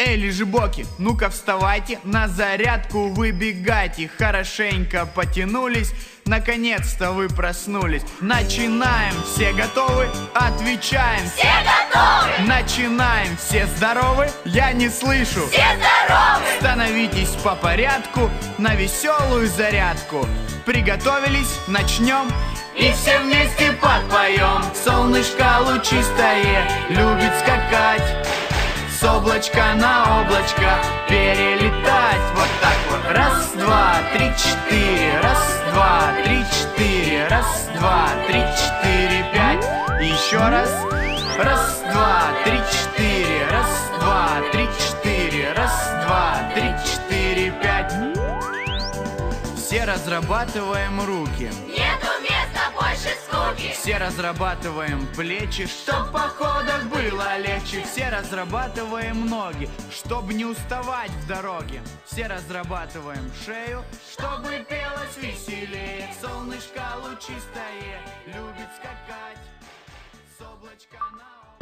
Эй, лежебоки, ну-ка вставайте, на зарядку выбегайте. Хорошенько потянулись, наконец-то вы проснулись. Начинаем, все готовы? Отвечаем. Все готовы! Начинаем, все здоровы? Я не слышу. Все здоровы! Становитесь по порядку на веселую зарядку. Приготовились, начнем. И все вместе подпоем. Солнышко лучистое любит скакать, с облачка на облачко перелетать. Вот так вот. Раз, два, три, четыре. Раз, два, три, четыре. Раз, два, три, четыре, пять. И еще раз. Раз, два, три, четыре. Раз, два, три, четыре. Раз, два, три, четыре, пять. Все разрабатываем руки. Нету места больше скуки. Все разрабатываем плечи, чтоб в походах было легче. Все разрабатываем ноги, чтобы не уставать в дороге. Все разрабатываем шею, чтобы пелось веселее. Солнышко лучистое любит скакать, с облачка на облачко.